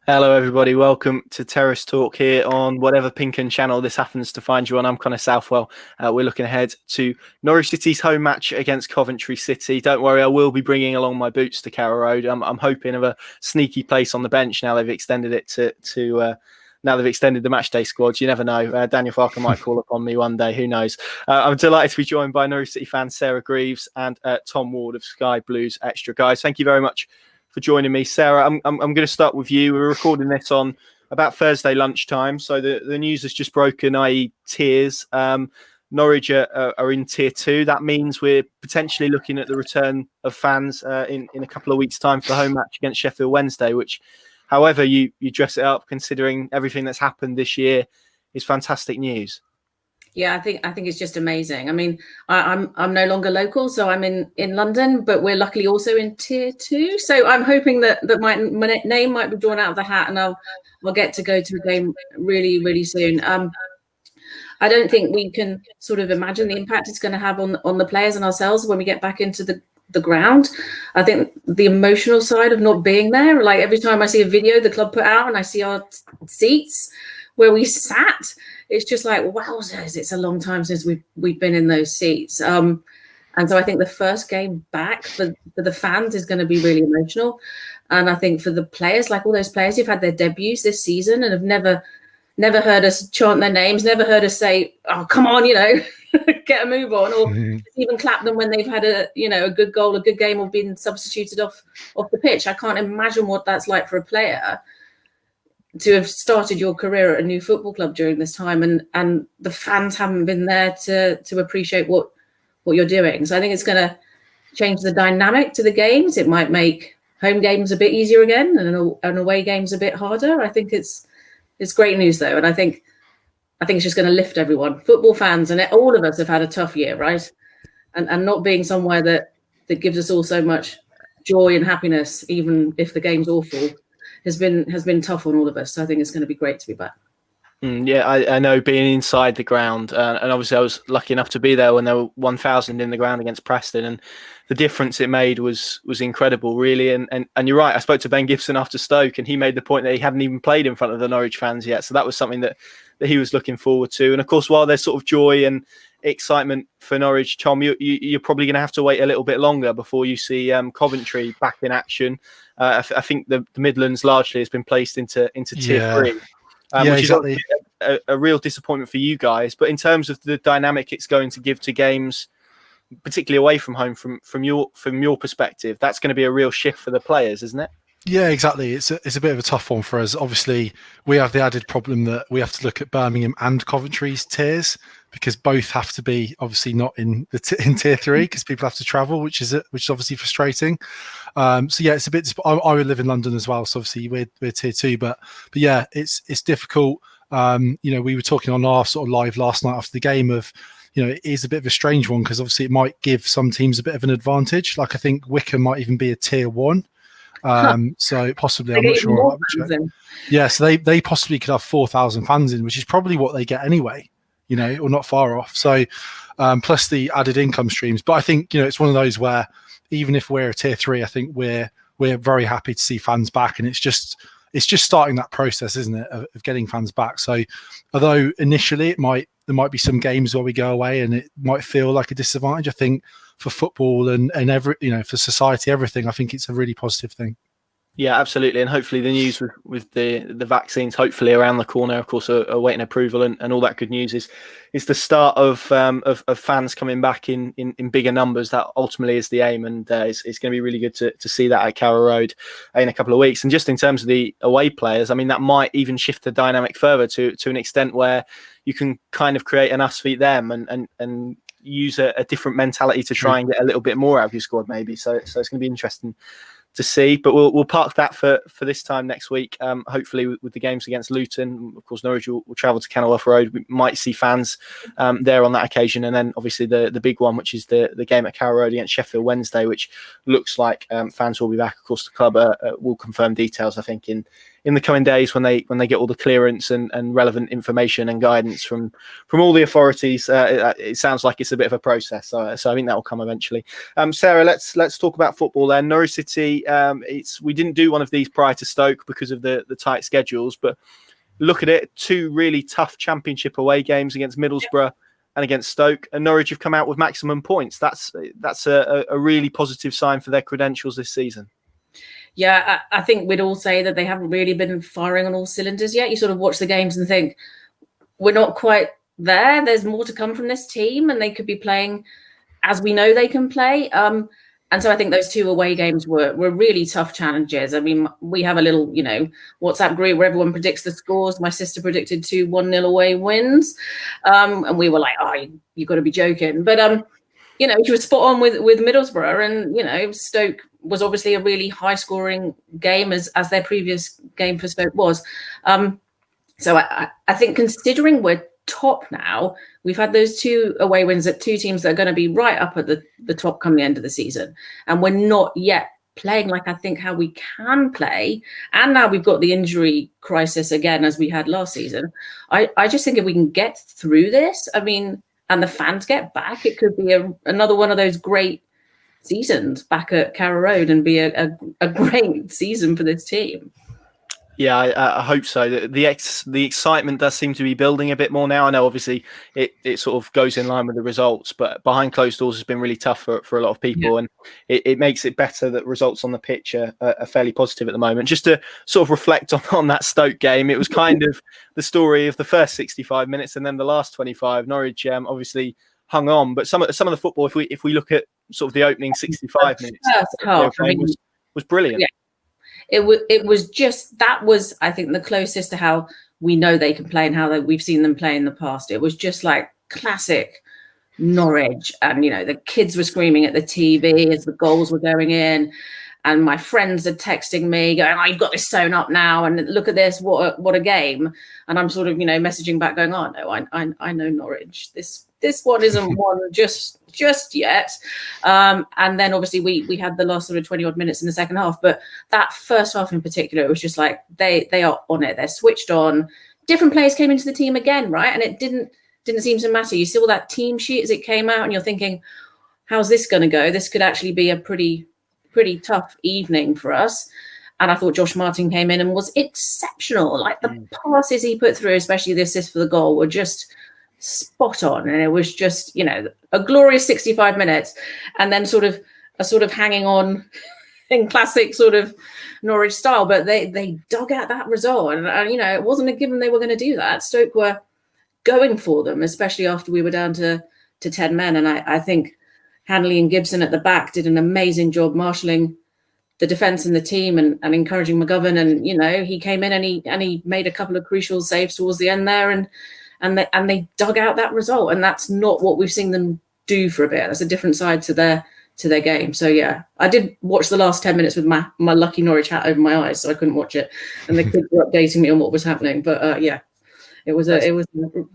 Hello, everybody. Welcome to Terrace Talk here on whatever pink and channel this happens to find you on. I'm Connor Southwell. We're looking ahead to Norwich City's home match against Coventry City. Don't worry, I will be bringing along my boots to Carrow Road. I'm hoping of a sneaky place on the bench now they've extended it now they've extended the matchday squad. You never know. Daniel Farker might call upon me one day. Who knows? I'm delighted to be joined by Norwich City fan Sarah Greaves and Tom Ward of Sky Blues Extra. Guys, thank you very much for joining me. Sarah, I'm going to start with you. We're recording this on about Thursday lunchtime, so the news has just broken, i.e. tiers. Norwich are in tier 2. That means we're potentially looking at the return of fans in a couple of weeks' time for the home match against Sheffield Wednesday, which, however you dress it up, considering everything that's happened this year, is fantastic news. Yeah, I think it's just amazing. I mean, I'm no longer local, so I'm in London, but we're luckily also in tier 2. So I'm hoping that my name might be drawn out of the hat, and I'll get to go to a game really, really soon. I don't think we can sort of imagine the impact it's going to have on the players and ourselves when we get back into the ground. I think the emotional side of not being there, like every time I see a video the club put out and I see our seats where we sat, it's just like, wowzers, it's a long time since we've been in those seats. And so I think the first game back for the fans is going to be really emotional. And I think for the players, like all those players who've had their debuts this season and have never heard us chant their names, never heard us say, oh, come on, get a move on, or even clap them when they've had a good goal, a good game, or been substituted off the pitch. I can't imagine what that's like for a player to have started your career at a new football club during this time, and the fans haven't been there to appreciate what you're doing. So I think it's going to change the dynamic to the games. It might make home games a bit easier again and away games a bit harder. I think it's great news though, and I think it's just going to lift everyone. Football fans and all of us have had a tough year, right? And not being somewhere that gives us all so much joy and happiness, even if the game's awful, has been tough on all of us. So I think it's going to be great to be back. Yeah, I know, being inside the ground, and obviously I was lucky enough to be there when there were 1,000 in the ground against Preston, and the difference it made was incredible, really. And you're right, I spoke to Ben Gibson after Stoke, and he made the point that he hadn't even played in front of the Norwich fans yet, so that was something that he was looking forward to. And of course, while there's sort of joy and excitement for Norwich, Tom, you're probably going to have to wait a little bit longer before you see Coventry back in action. I think the Midlands largely has been placed into tier 3. Which exactly. is a real disappointment for you guys. But in terms of the dynamic it's going to give to games, particularly away from home, from your perspective, that's going to be a real shift for the players, isn't it? Yeah, exactly. It's a bit of a tough one for us. Obviously, we have the added problem that we have to look at Birmingham and Coventry's tiers, because both have to be obviously not in tier 3 because people have to travel, which is obviously frustrating. So yeah, it's a bit. I would live in London as well, so obviously we're tier 2, but yeah, it's difficult. We were talking on our sort of live last night after the game of, it is a bit of a strange one because obviously it might give some teams a bit of an advantage. Like I think Wycombe might even be a tier 1. So possibly, I'm not sure. Yeah, so they possibly could have 4,000 fans in, which is probably what they get anyway, or not far off. So plus the added income streams. But I think, it's one of those where even if we're a tier 3, I think we're very happy to see fans back, and it's just starting that process, isn't it, of getting fans back. So although initially there might be some games where we go away and it might feel like a disadvantage, I think for football and for society, everything, I think it's a really positive thing. Yeah, absolutely. And hopefully the news with the vaccines hopefully around the corner, of course, are waiting approval and all that good news is the start of fans coming back in bigger numbers. That ultimately is the aim, and it's going to be really good to see that at Carrow Road in a couple of weeks. And just in terms of the away players, I mean, that might even shift the dynamic further to an extent where you can kind of create an us v them and use a different mentality to try and get a little bit more out of your squad, maybe. So it's going to be interesting to see, but we'll park that for this time next week. Hopefully with the games against Luton, of course Norwich will travel to Kenilworth Road. We might see fans there on that occasion, and then obviously the big one, which is the game at Carrow Road against Sheffield Wednesday, which looks like fans will be back. Of course the club will confirm details, I think, in in the coming days when they get all the clearance and relevant information and guidance from all the authorities. It sounds like it's a bit of a process, so I think that will come eventually. Sarah, let's talk about football then. Norwich City, we didn't do one of these prior to Stoke because of the tight schedules, but look at it, 2 really tough Championship away games against Middlesbrough and against Stoke, and Norwich have come out with maximum points. That's a really positive sign for their credentials this season. Yeah, I think we'd all say that they haven't really been firing on all cylinders yet. You sort of watch the games and think, we're not quite there. There's more to come from this team, and they could be playing as we know they can play. And so I think those 2 away games were really tough challenges. I mean, we have a little, WhatsApp group where everyone predicts the scores. My sister predicted 2 1-0 away wins. And we were like, oh, you've got to be joking. But, she was spot on with Middlesbrough. And, Stoke was obviously a really high-scoring game as their previous game for Stoke was. So I think considering we're top now, we've had those 2 away wins at 2 teams that are going to be right up at the top come the end of the season, and we're not yet playing like I think how we can play. And now we've got the injury crisis again as we had last season. I just think if we can get through this, I mean, and the fans get back, it could be another one of those great seasons back at Carrow Road and be a great season for this team. Yeah, I hope so. The excitement does seem to be building a bit more now. I know, obviously, it sort of goes in line with the results, but behind closed doors has been really tough for a lot of people, and it makes it better that results on the pitch are fairly positive at the moment. Just to sort of reflect on that Stoke game, it was kind of the story of the first 65 minutes and then the last 25. Norwich obviously hung on, but some of the football, if we look at sort of the opening 65 minutes, was brilliant. Yeah. It was just, that was, I think, the closest to how we know they can play and how we've seen them play in the past. It was just like classic Norwich, and the kids were screaming at the TV as the goals were going in, and my friends are texting me going, "Oh, you've got this sewn up now, and look at this, what a game!" And I'm sort of messaging back going, "Oh no, I know Norwich. This one isn't one just yet." And then obviously we had the last sort of 20 odd minutes in the second half, but that first half in particular, it was just like they are on it. They're switched on. Different players came into the team again, right? And it didn't seem to matter. You saw that team sheet as it came out, and you're thinking, how's this going to go? This could actually be a pretty tough evening for us. And I thought Josh Martin came in and was exceptional. Like the passes he put through, especially the assist for the goal, were just spot on. And it was just, a glorious 65 minutes, and then sort of hanging on in classic sort of Norwich style. But they dug out that result. And it wasn't a given they were going to do that. Stoke were going for them, especially after we were down to 10 men. And I think Hanley and Gibson at the back did an amazing job marshalling the defence and the team and encouraging McGovern. And, he came in and he made a couple of crucial saves towards the end there. And they dug out that result. And that's not what we've seen them do for a bit. That's a different side to their game. So, yeah, I did watch the last 10 minutes with my lucky Norwich hat over my eyes, so I couldn't watch it. And the kids were updating me on what was happening. But, yeah. It was a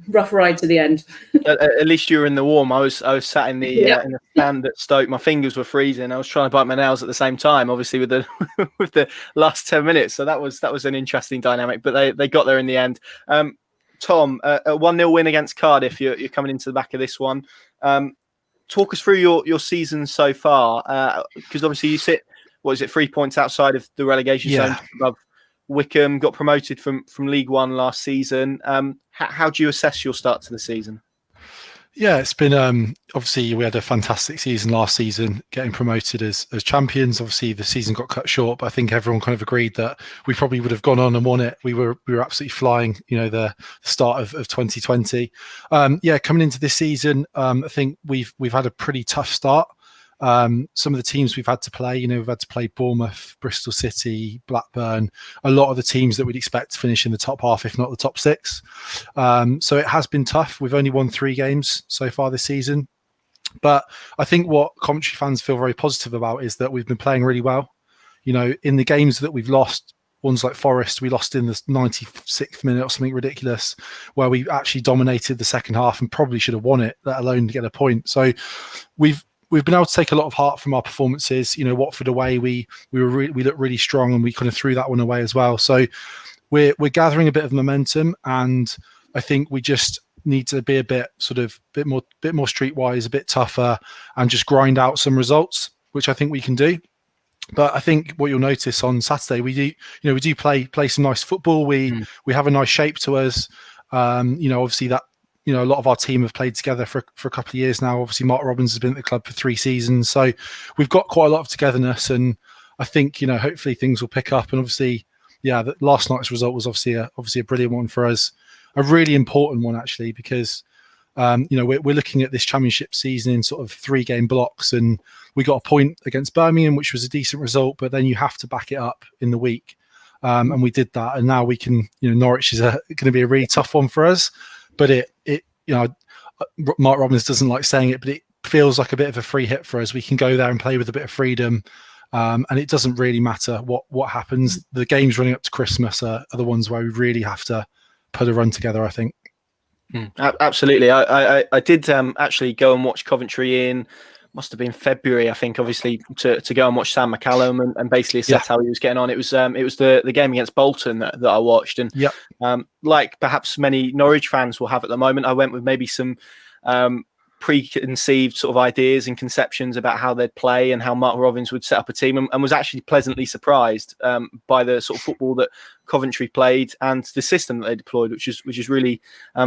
rough ride to the end. At least you were in the warm. I was sat in the stand at Stoke. My fingers were freezing. I was trying to bite my nails at the same time, obviously with the with the last 10 minutes. So that was an interesting dynamic. But they got there in the end. Tom, a 1-0 win against Cardiff. You're coming into the back of this one. Talk us through your season so far, because obviously you sit 3 points outside of the relegation zone above Wickham, got promoted from League One last season. How do you assess your start to the season? Yeah, it's been obviously we had a fantastic season last season, getting promoted as champions. Obviously, the season got cut short, but I think everyone kind of agreed that we probably would have gone on and won it. We were absolutely flying. The start of 2020. Coming into this season, I think we've had a pretty tough start. Some of the teams we've had to play, we've had to play Bournemouth, Bristol City, Blackburn, a lot of the teams that we'd expect to finish in the top half, if not the top 6. So it has been tough. We've only won 3 games so far this season. But I think what Coventry fans feel very positive about is that we've been playing really well. In the games that we've lost, ones like Forest, we lost in the 96th minute or something ridiculous, where we actually dominated the second half and probably should have won it, let alone get a point. So we've we've been able to take a lot of heart from our performances. You know, Watford away, we looked really strong, and we kind of threw that one away as well. So we're gathering a bit of momentum, and I think we just need to be a bit more streetwise, a bit tougher, and just grind out some results, which I think we can do. But I think what you'll notice on Saturday, we do play some nice football. We have a nice shape to us. Obviously that, a lot of our team have played together for a couple of years now. Obviously Mark Robbins has been at the club for 3 seasons, so we've got quite a lot of togetherness. And I think hopefully things will pick up. And obviously, last night's result was obviously a brilliant one for us, a really important one actually, because we're looking at this championship season in sort of 3-game blocks, and we got a point against Birmingham, which was a decent result, but then you have to back it up in the week. And we did that, and now we can, Norwich is going to be a really tough one for us, but Mark Robbins doesn't like saying it, but it feels like a bit of a free hit for us. We can go there and play with a bit of freedom, and it doesn't really matter what happens. The games running up to Christmas are the ones where we really have to put a run together, I think. Absolutely. I did actually go and watch Coventry in, must have been February, I think, obviously, to go and watch Sam McCallum and basically assess how he was getting on. It was the game against Bolton that I watched, and like perhaps many Norwich fans will have at the moment, I went with maybe some preconceived sort of ideas and conceptions about how they'd play and how Mark Robbins would set up a team, and was actually pleasantly surprised by the sort of football that Coventry played and the system that they deployed, which is really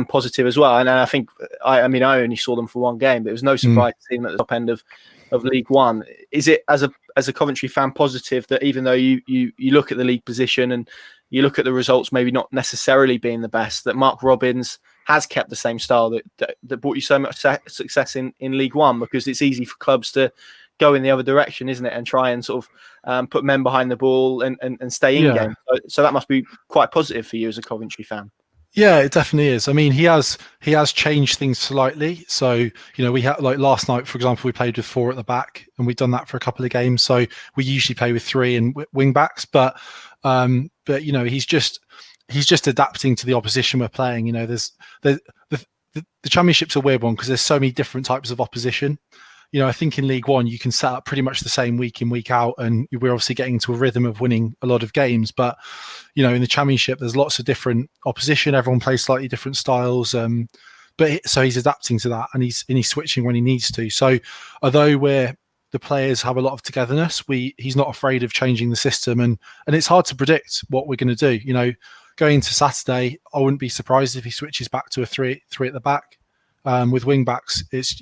positive as well. And I think I only saw them for 1 game, but it was no surprise to see them at the top end of League One. Is it as a Coventry fan positive that even though you look at the league position and you look at the results maybe not necessarily being the best, that Mark Robbins has kept the same style that brought you so much success in League One? Because it's easy for clubs to go in the other direction, isn't it, and try and sort of put men behind the ball and stay in game. So that must be quite positive for you as a Coventry fan. Yeah, it definitely is. I mean, he has changed things slightly. So, we had, like last night, for example, we played with 4 at the back, and we've done that for a couple of games. So we usually play with 3 and wing backs, but he's just adapting to the opposition we're playing. The championship's a weird one because there's so many different types of opposition. I think in League One you can set up pretty much the same week in, week out, and we're obviously getting into a rhythm of winning a lot of games. But in the championship there's lots of different opposition. Everyone plays slightly different styles. So he's adapting to that, and he's switching when he needs to. So although the players have a lot of togetherness, he's not afraid of changing the system, and it's hard to predict what we're going to do. Going into Saturday, I wouldn't be surprised if he switches back to a 3 at the back with wing backs. It's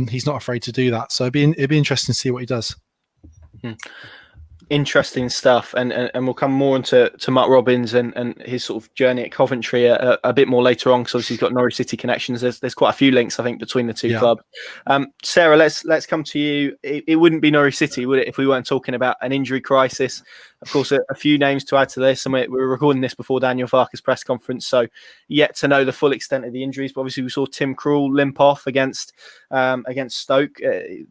he's not afraid to do that. So it'd be interesting to see what he does. Interesting stuff, and we'll come more into Mark Robbins and his sort of journey at Coventry a bit more later on, because obviously he's got Norwich City connections. There's quite a few links, I think, between the two clubs. Sarah, let's come to you. It wouldn't be Norwich City, would it, if we weren't talking about an injury crisis? Of course, a few names to add to this, and we're recording this before Daniel Farke's press conference, so yet to know the full extent of the injuries. But obviously, we saw Tim Krul limp off against Stoke,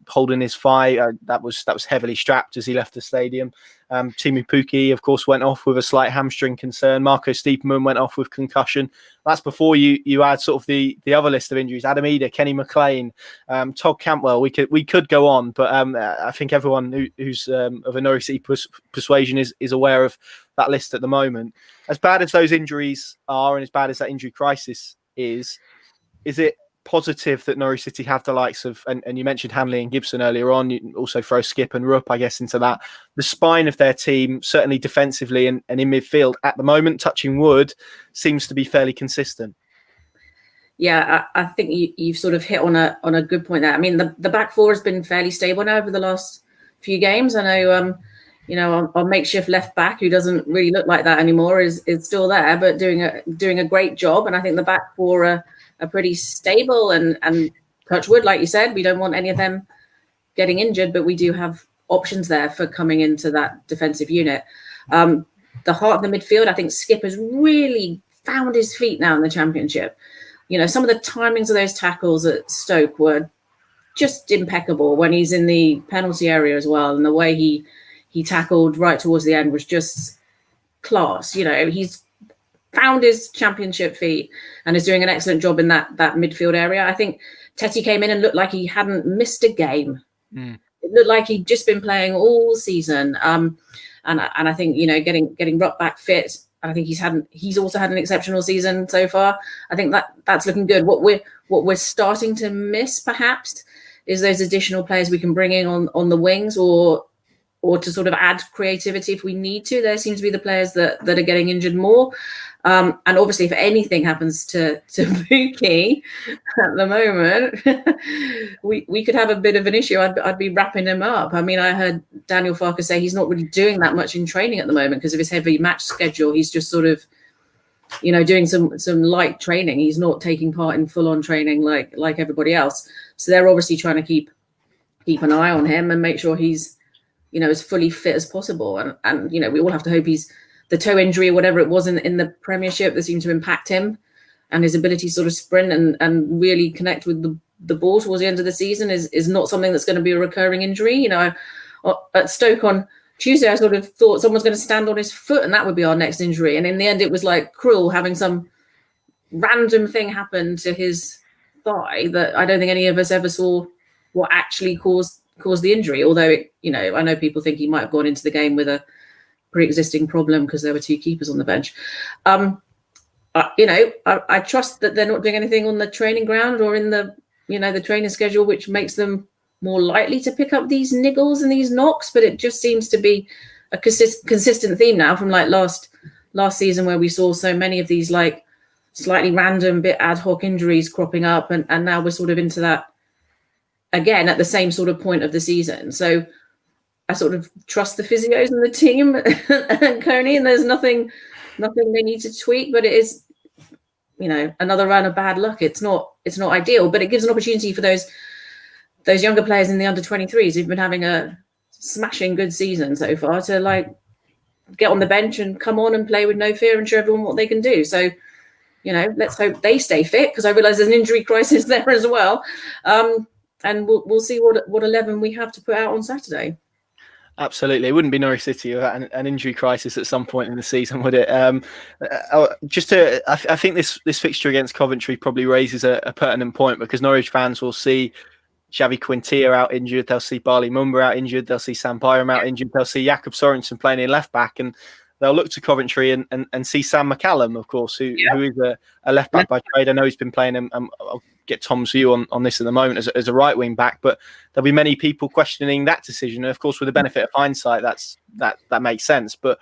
holding his thigh. That was heavily strapped as he left the stadium. Timu Pukki, of course, went off with a slight hamstring concern. Marco Stiepermann went off with concussion. That's before you add sort of the other list of injuries: Adam Eder, Kenny McLean, Todd Cantwell. We could go on, but I think everyone who's of a Norwich City persuasion is aware of that list at the moment. As bad as those injuries are, and as bad as that injury crisis is it positive that Norwich City have the likes of, and you mentioned Hanley and Gibson earlier on, you can also throw Skip and Rupp, I guess, into that. The spine of their team, certainly defensively and in midfield at the moment, touching wood, seems to be fairly consistent. Yeah, I think you've sort of hit on a good point there. I mean, the back four has been fairly stable now over the last few games. I know, our makeshift left back, who doesn't really look like that anymore, is still there, but doing a great job. And I think the back four are pretty stable, and touch wood, like you said, we don't want any of them getting injured, but we do have options there for coming into that defensive unit. The heart of the midfield, I think Skip has really found his feet now in the Championship. Some of the timings of those tackles at Stoke were just impeccable when he's in the penalty area as well, and the way he tackled right towards the end was just class. found his championship feet and is doing an excellent job in that midfield area. I think Teti came in and looked like he hadn't missed a game. It looked like he'd just been playing all season. And I think, you know, getting Rupp back fit, and I think he's also had an exceptional season so far. I think that's looking good. What we're starting to miss perhaps is those additional players we can bring in on the wings or to sort of add creativity if we need to. There seems to be the players that are getting injured more. And obviously, if anything happens to Buki at the moment, we could have a bit of an issue. I'd be wrapping him up. I mean, I heard Daniel Farker say he's not really doing that much in training at the moment because of his heavy match schedule. He's just sort of, you know, doing some light training. He's not taking part in full-on training like everybody else. So they're obviously trying to keep an eye on him and make sure he's, you know, as fully fit as possible. And you know, we all have to hope he's the toe injury or whatever it was in the Premiership that seemed to impact him and his ability to sort of sprint and really connect with the ball towards the end of the season is not something that's going to be a recurring injury. You know, at Stoke on Tuesday, I sort of thought someone's going to stand on his foot and that would be our next injury. And in the end, it was like cruel having some random thing happen to his thigh that I don't think any of us ever saw what actually caused the injury. Although, you know, I know people think he might have gone into the game with a pre-existing problem because there were two keepers on the bench. You know, I trust that they're not doing anything on the training ground or in the, you know, the training schedule, which makes them more likely to pick up these niggles and these knocks. But it just seems to be a consistent theme now from like last season, where we saw so many of these like slightly random bit ad hoc injuries cropping up. And now we're sort of into that again at the same sort of point of the season. So I sort of trust the physios and the team and Coney, and there's nothing they need to tweak, but it is, you know, another run of bad luck. It's not ideal, but it gives an opportunity for those younger players in the under 23s who've been having a smashing good season so far to like get on the bench and come on and play with no fear and show everyone what they can do. So, you know, let's hope they stay fit, because I realise there's an injury crisis there as well. And we'll see what 11 we have to put out on Saturday. Absolutely. It wouldn't be Norwich City without an injury crisis at some point in the season, would it? I think this fixture against Coventry probably raises a pertinent point, because Norwich fans will see Xavi Quintilla out injured, they'll see Barley Mumba out injured, they'll see Sam Byram out injured, they'll see Jakob Sorensen playing in left back, and they'll look to Coventry and see Sam McCallum, of course, who is a left back by trade. I know he's been playing, and I'll get Tom's view on this in the moment, as a right wing back, but there'll be many people questioning that decision. And of course, with the benefit of hindsight, that makes sense. But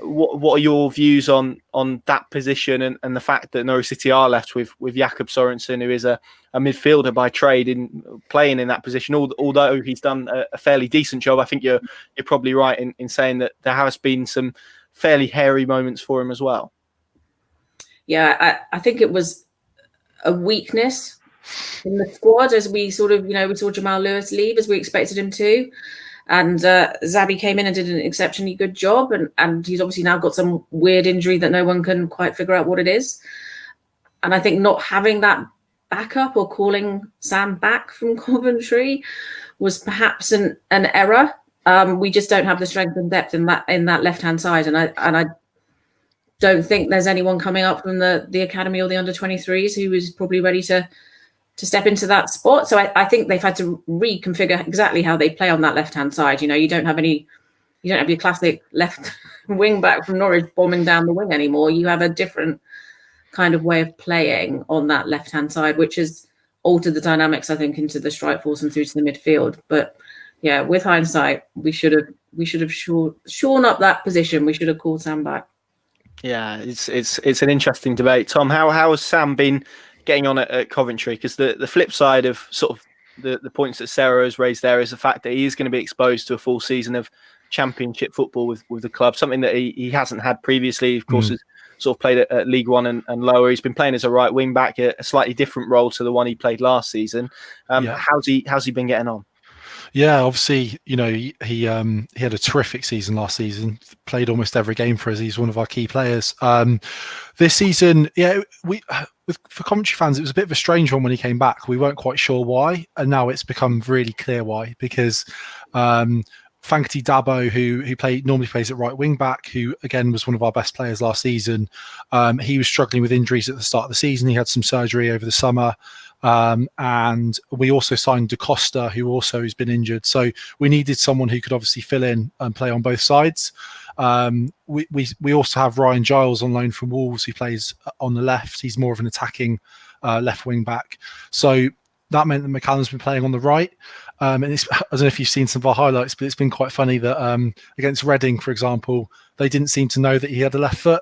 what are your views on that position and the fact that Norwich City are left with Jakob Sorensen, who is a midfielder by trade, in playing in that position? Although he's done a fairly decent job, I think you're probably right in saying that there has been some fairly hairy moments for him as well. Yeah, I think it was a weakness in the squad, as we sort of, you know, we saw Jamal Lewis leave as we expected him to. And Xavi came in and did an exceptionally good job. And he's obviously now got some weird injury that no one can quite figure out what it is. And I think not having that backup or calling Sam back from Coventry was perhaps an error. We just don't have the strength and depth in that left-hand side. And I don't think there's anyone coming up from the academy or the under 23s who is probably ready to step into that spot. So I think they've had to reconfigure exactly how they play on that left-hand side. You know, you don't have your classic left wing back from Norwich bombing down the wing anymore. You have a different kind of way of playing on that left-hand side, which has altered the dynamics, I think, into the strike force and through to the midfield. But yeah, with hindsight, we should have shorn up that position. We should have called Sam back. Yeah, it's an interesting debate. Tom, how has Sam been getting on at Coventry? Because the flip side of sort of the points that Sarah has raised there is the fact that he is going to be exposed to a full season of Championship football with the club, something that he hasn't had previously. Of course, has sort of played at League One and lower. He's been playing as a right wing back, a slightly different role to the one he played last season. How's he been getting on? Yeah, obviously, you know, he had a terrific season last season. Played almost every game for us. He's one of our key players. This season, for Coventry fans, it was a bit of a strange one when he came back. We weren't quite sure why, and now it's become really clear why. Because Fankety Dabo, who normally plays at right wing back, who again was one of our best players last season. He was struggling with injuries at the start of the season. He had some surgery over the summer. And we also signed Da Costa, who also has been injured. So we needed someone who could obviously fill in and play on both sides. We also have Ryan Giles on loan from Wolves, who plays on the left. He's more of an attacking left wing back. So that meant that McCallum's been playing on the right. And I don't know if you've seen some of our highlights, but it's been quite funny that against Reading, for example, they didn't seem to know that he had a left foot.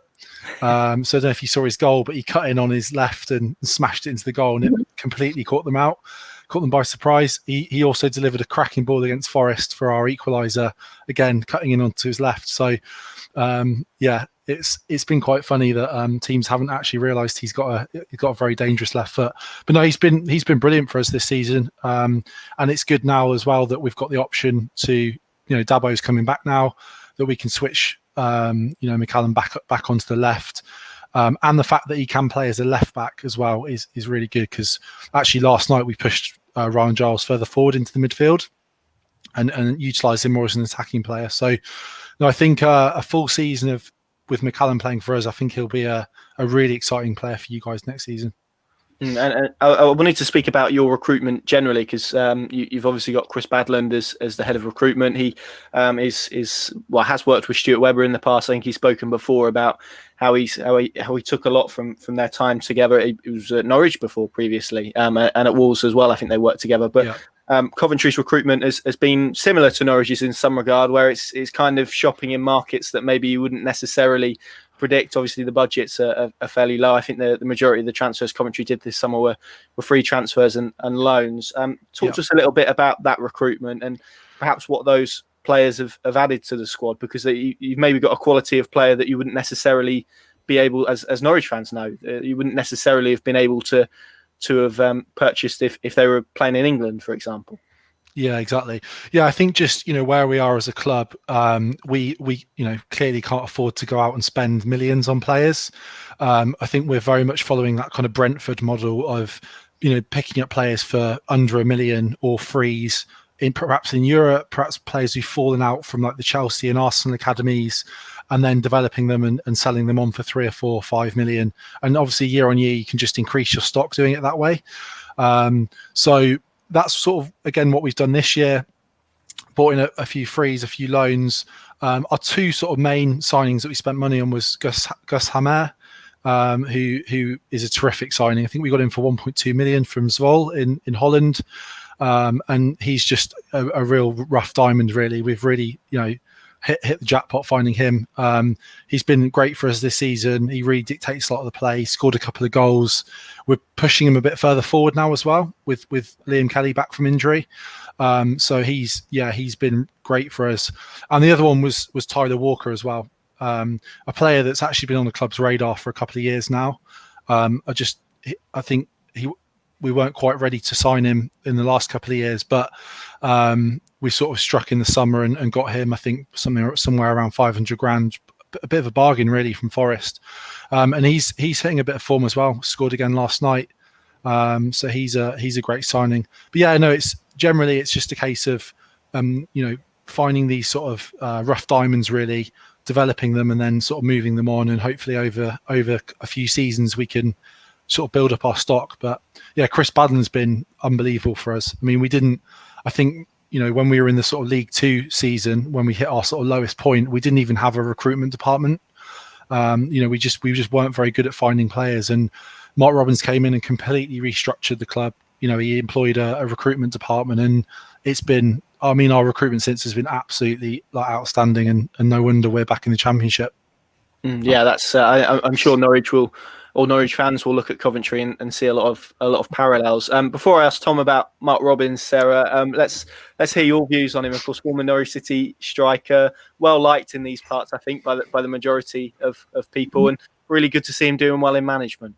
So I don't know if you saw his goal, but he cut in on his left and smashed it into the goal, and it completely caught them by surprise. He also delivered a cracking ball against Forest for our equaliser, again cutting in onto his left. So it's been quite funny that teams haven't actually realised he's got a very dangerous left foot. But no, he's been brilliant for us this season, and it's good now as well that we've got the option to, Dabo's coming back now, that we can switch McCallum back onto the left. And the fact that he can play as a left back as well is really good, because actually last night we pushed Ryan Giles further forward into the midfield and utilised him more as an attacking player. So I think a full season with McCallum playing for us, I think he'll be a really exciting player for you guys next season. And I wanted to speak about your recruitment generally, because you've obviously got Chris Badland as the head of recruitment. He has worked with Stuart Webber in the past. I think he's spoken before about how he took a lot from their time together. He was at Norwich before previously, and at Wolves as well. I think they worked together. But Coventry's recruitment has been similar to Norwich's in some regard, where it's kind of shopping in markets that maybe you wouldn't necessarily predict. Obviously the budgets are fairly low. I think the majority of the transfers Coventry did this summer were free transfers and loans. Talk to us a little bit about that recruitment and perhaps what those players have added to the squad, because you've maybe got a quality of player that you wouldn't necessarily be able, as Norwich fans know, you wouldn't necessarily have been able to have purchased if they were playing in England, for example. Yeah, exactly. Yeah, I think just, where we are as a club, we clearly can't afford to go out and spend millions on players. I think we're very much following that kind of Brentford model of, picking up players for under $1 million or frees perhaps in Europe, perhaps players who've fallen out from like the Chelsea and Arsenal academies, and then developing them and selling them on for 3 or 4 or 5 million. And obviously year on year, you can just increase your stock doing it that way. So that's sort of, again, what we've done this year. Bought in a few frees, a few loans. Our two sort of main signings that we spent money on was Gus Hamer, who is a terrific signing. I think we got him for 1.2 million from Zwolle in Holland. And he's just a real rough diamond, really. We've really, hit the jackpot finding him. He's been great for us this season. He really dictates a lot of the play, scored a couple of goals. We're pushing him a bit further forward now as well, with Liam Kelly back from injury. So he's been great for us. And the other one was Tyler Walker as well, a player that's actually been on the club's radar for a couple of years now. I think we weren't quite ready to sign him in the last couple of years, but we sort of struck in the summer and got him, I think, somewhere around 500 grand, a bit of a bargain really from Forest. And he's hitting a bit of form as well, scored again last night. So he's a great signing. But yeah, no, it's just a case of, finding these sort of rough diamonds, really developing them and then sort of moving them on. And hopefully over a few seasons, we can sort of build up our stock. But yeah, Chris Badland's been unbelievable for us. I mean, when we were in the sort of League Two season, when we hit our sort of lowest point, we didn't even have a recruitment department. We just weren't very good at finding players. And Mark Robbins came in and completely restructured the club. He employed a recruitment department, and our recruitment since has been absolutely outstanding, and no wonder we're back in the Championship. Yeah, that's. I'm sure Norwich fans will look at Coventry and see a lot of parallels. Before I ask Tom about Mark Robbins, Sarah, let's hear your views on him. Of course, former Norwich City striker, well liked in these parts, I think, by the majority of people, and really good to see him doing well in management.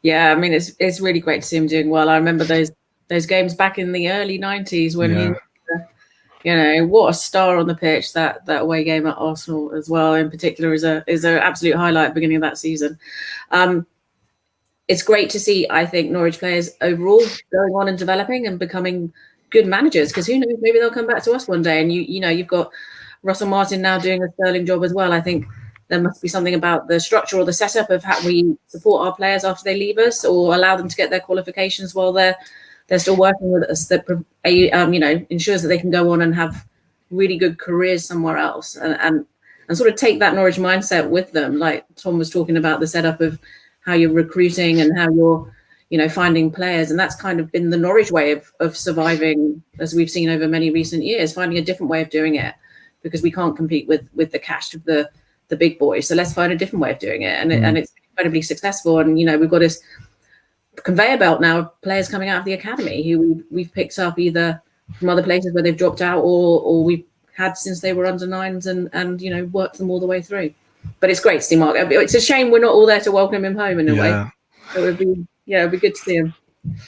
Yeah, I mean, it's really great to see him doing well. I remember those games back in the early 90s when he, what a star on the pitch. That away game at Arsenal as well, in particular, is an absolute highlight at the beginning of that season. It's great to see, I think, Norwich players overall going on and developing and becoming good managers, because who knows, maybe they'll come back to us one day. And you've got Russell Martin now doing a sterling job as well. I think there must be something about the structure or the setup of how we support our players after they leave us, or allow them to get their qualifications while they're still working with us, that ensures that they can go on and have really good careers somewhere else, and sort of take that Norwich mindset with them. Like Tom was talking about, the setup of how you're recruiting and how you're finding players, and that's kind of been the Norwich way of surviving, as we've seen over many recent years, finding a different way of doing it, because we can't compete with the cash of the big boys. So let's find a different way of doing it, and it's incredibly successful. And we've got this conveyor belt now of players coming out of the academy who we've picked up either from other places where they've dropped out, or we've had since they were under nines, and worked them all the way through. But it's great to see Mark. It's a shame we're not all there to welcome him home in a way. It would be good to see him.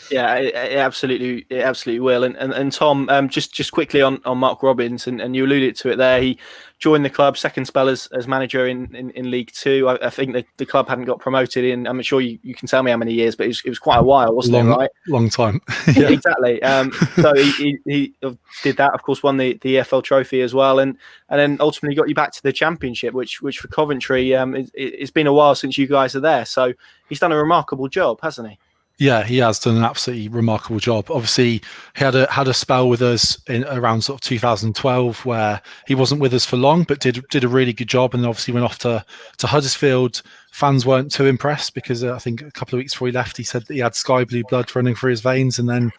Yeah, it absolutely will. And Tom, just quickly on Mark Robins, and you alluded to it there. He joined the club, second spell as manager in League Two. I think the club hadn't got promoted in, I'm sure you can tell me how many years, but it was quite a while, wasn't it? Right, long time. Yeah. Exactly. So he did that. Of course, won the EFL trophy as well, and then ultimately got you back to the Championship, which for Coventry, it's been a while since you guys are there. So he's done a remarkable job, hasn't he? Yeah, he has done an absolutely remarkable job. Obviously, he had a spell with us in around sort of 2012 where he wasn't with us for long, but did a really good job, and obviously went off to Huddersfield. Fans weren't too impressed because I think a couple of weeks before he left, he said that he had sky blue blood running through his veins, and then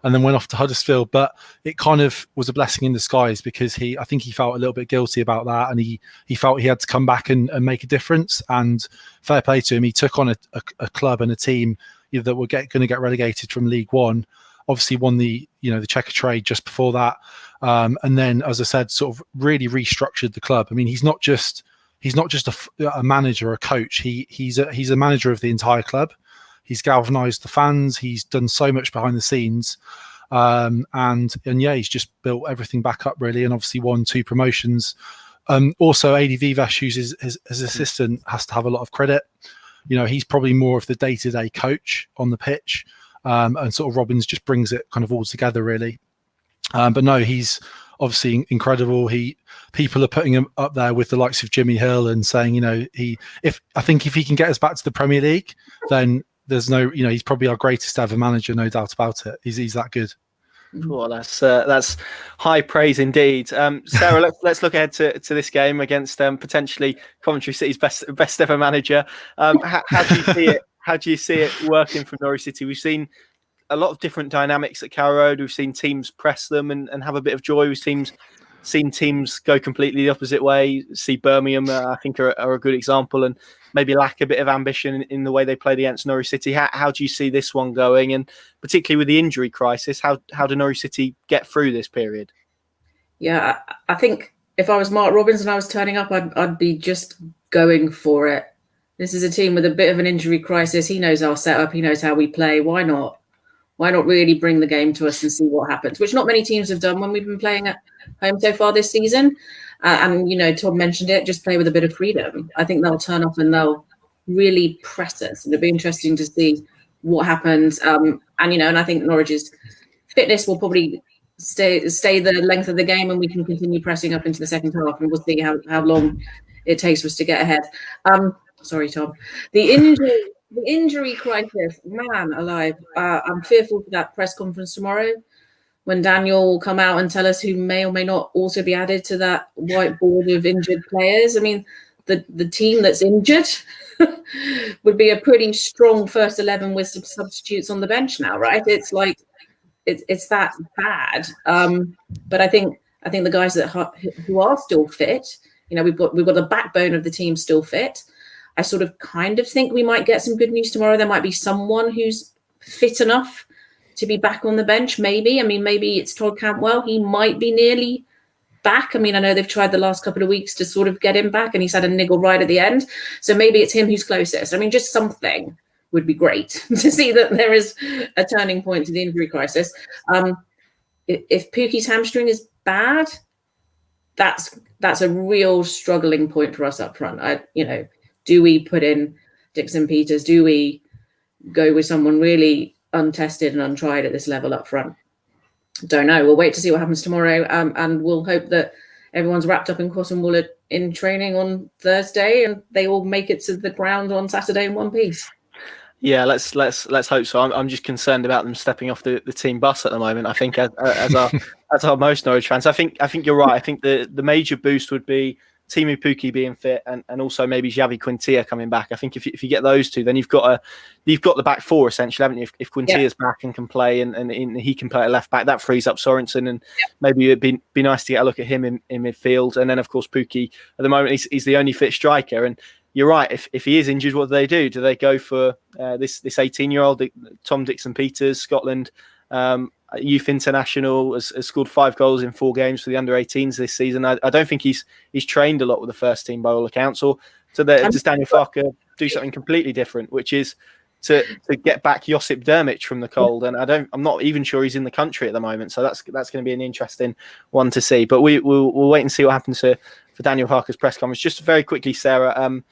went off to Huddersfield. But it kind of was a blessing in disguise, because I think he felt a little bit guilty about that, and he felt he had to come back and make a difference. And fair play to him, he took on a club and a team that were going to get relegated from League One. Obviously won the Checker Trade just before that, and then, as I said, sort of really restructured the club. I mean, he's not just a manager or a coach. He's a manager of the entire club. He's galvanized the fans. He's done so much behind the scenes, and he's just built everything back up really, and obviously won 2 promotions. Also, AD Vivesh, who's his assistant, has to have a lot of credit. He's probably more of the day-to-day coach on the pitch, and sort of Robins just brings it kind of all together, really. But no, he's obviously incredible. People are putting him up there with the likes of Jimmy Hill and saying, if he can get us back to the Premier League, then there's no, he's probably our greatest ever manager, no doubt about it. He's that good. Well, that's high praise indeed. Sarah, let's look ahead to this game against potentially Coventry City's best ever manager. How do you see it? How do you see it working for Norwich City? We've seen a lot of different dynamics at Carrow Road. We've seen teams press them and have a bit of joy. We've seen teams go completely the opposite way. See Birmingham, I think, are a good example, and maybe lack a bit of ambition in the way they played against Norwich City. How do you see this one going? And particularly with the injury crisis, how do Norwich City get through this period? Yeah, I think if I was Mark Robins and I was turning up, I'd be just going for it. This is a team with a bit of an injury crisis. He knows our setup. He knows how we play. Why not? Why not really bring the game to us and see what happens? Which not many teams have done when we've been playing at home so far this season. And Tom mentioned it, just play with a bit of freedom. I think they'll turn up and they'll really press us. And it'll be interesting to see what happens. And I think Norwich's fitness will probably stay the length of the game, and we can continue pressing up into the second half, and we'll see how long it takes for us to get ahead. Sorry, Tom. The injury crisis, man alive. I'm fearful for that press conference tomorrow when Daniel will come out and tell us who may or may not also be added to that whiteboard of injured players. I mean, the team that's injured would be a pretty strong first 11 with some substitutes on the bench now, right? It's like it's that bad. But I think the guys who are still fit, we've got the backbone of the team still fit. I sort of kind of think we might get some good news tomorrow. There might be someone who's fit enough to be back on the bench, maybe. I mean, maybe it's Todd Cantwell. He might be nearly back. I mean, I know they've tried the last couple of weeks to sort of get him back, and he's had a niggle right at the end. So maybe it's him who's closest. I mean, just something would be great to see that there is a turning point to the injury crisis. If Pukki's hamstring is bad, that's a real struggling point for us up front. Do we put in Dixon Peters? Do we go with someone really untested and untried at this level up front? Don't know. We'll wait to see what happens tomorrow, and we'll hope that everyone's wrapped up in cotton wool in training on Thursday, and they all make it to the ground on Saturday in one piece. Yeah, let's hope so. I'm just concerned about them stepping off the team bus at the moment. I think as are most Norwich fans. I think you're right. I think the major boost would be Timu Pukki being fit and also maybe Xavi Quintilla coming back. I think if you get those two, then you've got the back four essentially, haven't you? If Quintilla's back and can play and he can play at left back, that frees up Sorensen, and maybe it'd be nice to get a look at him in midfield. And then of course Pukki at the moment he's the only fit striker. And you're right. If he is injured, what do? Do they go for this 18-year-old Tom Dixon-Peters, Scotland youth international, has scored 5 goals in 4 games for the under-18s this season? I don't think he's trained a lot with the first team by all accounts. Or does Daniel Farke do something completely different, which is to get back Josip Drmic from the cold? And I'm not even sure he's in the country at the moment. So that's going to be an interesting one to see. But we'll wait and see what happens for Daniel Farke's press conference. Just very quickly, Sarah.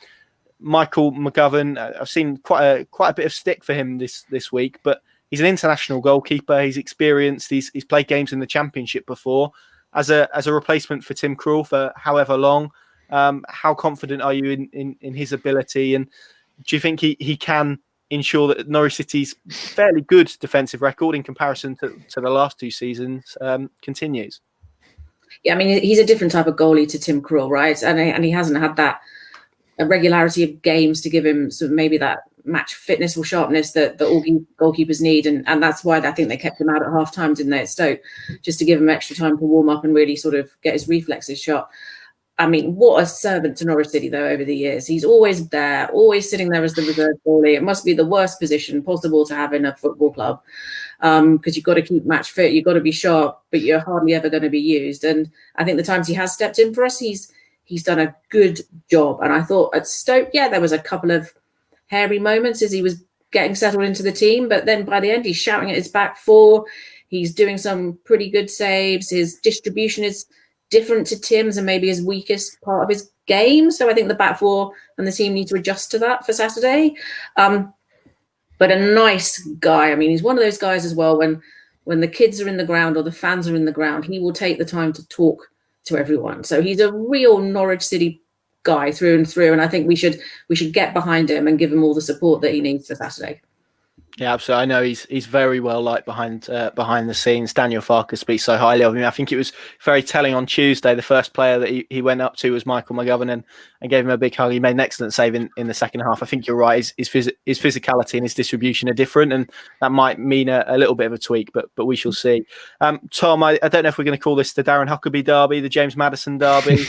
Michael McGovern, I've seen quite a bit of stick for him this week, but he's an international goalkeeper. He's experienced. He's played games in the Championship before. As a replacement for Tim Krul for however long, how confident are you in his ability? And do you think he can ensure that Norwich City's fairly good defensive record in comparison to the last 2 seasons continues? Yeah, I mean, he's a different type of goalie to Tim Krul, right? And he hasn't had that a regularity of games to give him sort of maybe that match fitness or sharpness that all goalkeepers need, and that's why I think they kept him out at half time, didn't they, at Stoke, just to give him extra time to warm up and really sort of get his reflexes sharp. I mean, what a servant to Norwich City, though, over the years. He's always there, always sitting there as the reserve goalie. It must be the worst position possible to have in a football club, because you've got to keep match fit, you've got to be sharp, but you're hardly ever going to be used. And I think the times he has stepped in for us, he's done a good job. And I thought at Stoke, there was a couple of hairy moments as he was getting settled into the team, but then by the end he's shouting at his back four. He's doing some pretty good saves. His distribution is different to Tim's and maybe his weakest part of his game. So I think the back four and the team need to adjust to that for Saturday. But a nice guy. I mean, he's one of those guys as well, when the kids are in the ground or the fans are in the ground, he will take the time to talk to everyone. So he's a real Norwich City guy through and through, and I think we should get behind him and give him all the support that he needs for Saturday. Yeah, absolutely. I know he's very well liked behind the scenes. Daniel Farke speaks so highly of him. I think it was very telling on Tuesday. The first player that he went up to was Michael McGovern and gave him a big hug. He made an excellent save in the second half. I think you're right. His physicality and his distribution are different, and that might mean a little bit of a tweak, but we shall see. Tom, I don't know if we're going to call this the Darren Huckabee derby, the James Maddison derby.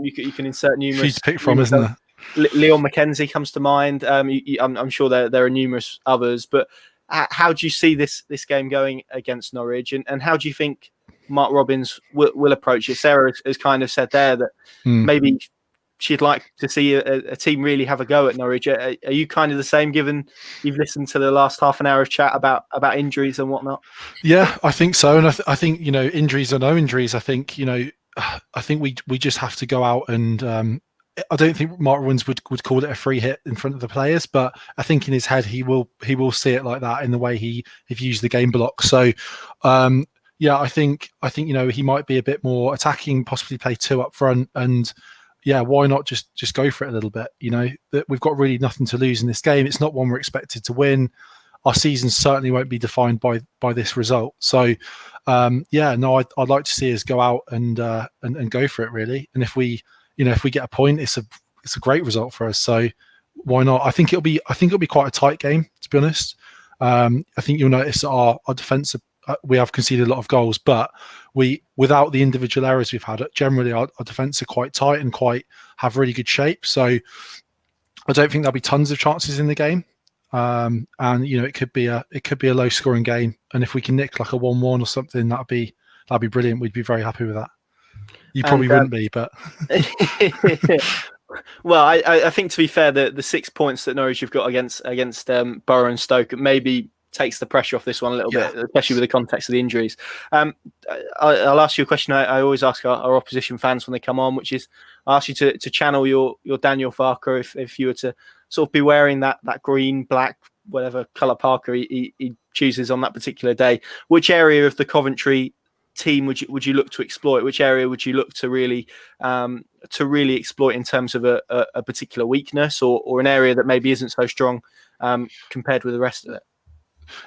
You can insert numerous. Few to pick from, isn't there? Leon McKenzie comes to mind. I'm sure there are numerous others, but how do you see this game going against Norwich, and how do you think Mark Robins will approach it? Sarah has kind of said there that maybe she'd like to see a team really have a go at Norwich. Are you kind of the same, given you've listened to the last half an hour of chat about injuries and whatnot? Yeah, I think so, and I think injuries or no injuries, I think we just have to go out and. I don't think Mark Robins would call it a free hit in front of the players, but I think in his head he will see it like that in the way he views the game block. So I think he might be a bit more attacking, possibly play 2 up front, and why not just go for it a little bit? That we've got really nothing to lose in this game. It's not one we're expected to win. Our season certainly won't be defined by this result. So I'd like to see us go out and go for it really. And if we get a point, it's a great result for us. So why not? I think it'll be quite a tight game, to be honest. I think you'll notice our defence, we have conceded a lot of goals, but without the individual errors we've had, generally our defence are quite tight and have really good shape. So I don't think there'll be tons of chances in the game. And it could be a low scoring game. And if we can nick like a 1-1 or something, that'd be brilliant. We'd be very happy with that. You probably wouldn't be, but well, I think, to be fair, the 6 points that Norwich have got against Borough and Stoke maybe takes the pressure off this one a little bit, especially with the context of the injuries. I'll ask you a question I always ask our opposition fans when they come on, which is I ask you to channel your Daniel Farke if you were to sort of be wearing that green, black, whatever colour Parker he chooses on that particular day. Which area of the Coventry team would you look to exploit? Which area would you look to really exploit in terms of a particular weakness or an area that maybe isn't so strong compared with the rest of it?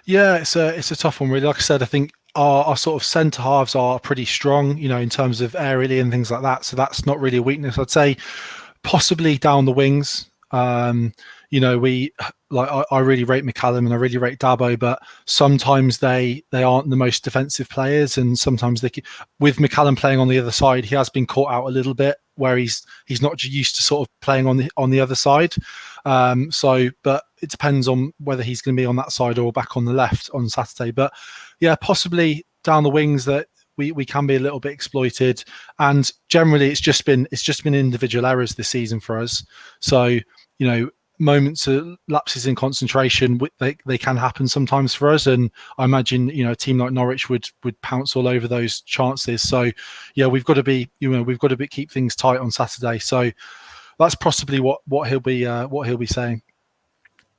Yeah, it's a tough one, really. Like I said, I think our sort of centre halves are pretty strong, in terms of aerially and things like that. So that's not really a weakness. I'd say possibly down the wings. I really rate McCallum and I really rate Dabo, but sometimes they aren't the most defensive players, and sometimes with McCallum playing on the other side, he has been caught out a little bit where he's not used to sort of playing on the other side. But it depends on whether he's going to be on that side or back on the left on Saturday. But yeah, possibly down the wings that we can be a little bit exploited, and generally it's just been individual errors this season for us. So moments of lapses in concentration, they can happen sometimes for us, and I imagine a team like Norwich would pounce all over those chances. So yeah, we've got to keep things tight on Saturday. So that's possibly what he'll be saying.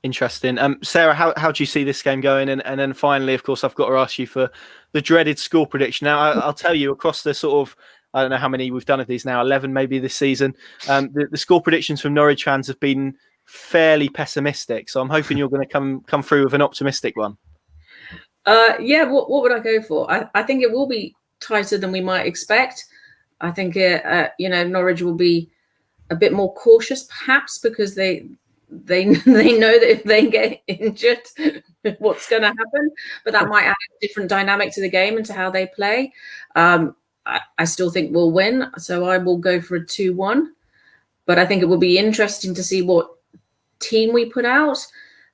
Interesting. Sarah, how do you see this game going? And then finally, of course, I've got to ask you for the dreaded score prediction. Now, I'll tell you, across the sort of, I don't know how many we've done of these now, 11 maybe this season, the score predictions from Norwich fans have been fairly pessimistic. So I'm hoping you're going to come through with an optimistic one. Yeah, what would I go for? I think it will be tighter than we might expect. I think Norwich will be a bit more cautious, perhaps, because they know that if they get injured, what's going to happen. But that might add a different dynamic to the game and to how they play. I still think we'll win, so I will go for a 2-1. But I think it will be interesting to see what team we put out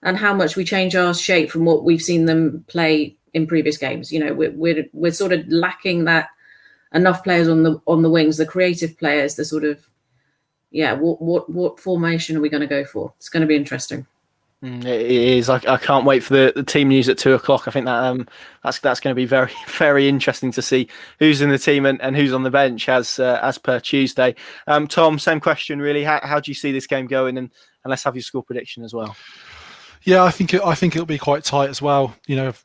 and how much we change our shape from what we've seen them play in previous games. We're sort of lacking that enough players on the wings, the creative players, the sort of what formation are we going to go for? It's going to be interesting. It is. I can't wait for the team news at 2:00. I think that's going to be very, very interesting to see who's in the team and who's on the bench as per Tuesday. Tom, same question really. How do you see this game going? And let's have your score prediction as well. Yeah, I think it'll be quite tight as well. I've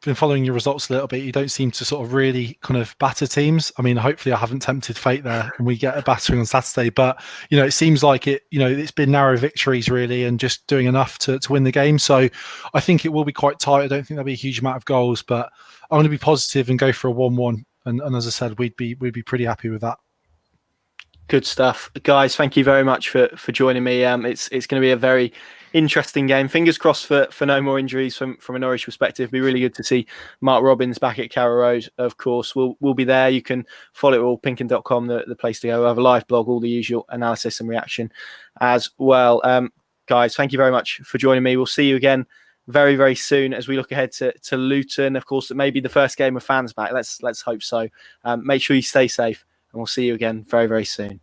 been following your results a little bit. You don't seem to sort of really kind of batter teams. I mean, hopefully I haven't tempted fate there and we get a battering on Saturday, but it seems like it's been narrow victories really and just doing enough to win the game. So I think it will be quite tight. I don't think there'll be a huge amount of goals, but I'm going to be positive and go for a 1-1. And as I said, we'd be pretty happy with that. Good stuff, guys. Thank you very much for joining me. It's going to be a very interesting game. Fingers crossed for no more injuries from a Norwich perspective. It'd be really good to see Mark Robbins back at Carrow Road. Of course, we'll be there. You can follow it all, pinkin.com, the place to go. We'll have a live blog, all the usual analysis and reaction as well. Guys, thank you very much for joining me. We'll see you again very, very soon as we look ahead to Luton. Of course, it may be the first game with fans back. Let's hope so. Make sure you stay safe, and we'll see you again very, very soon.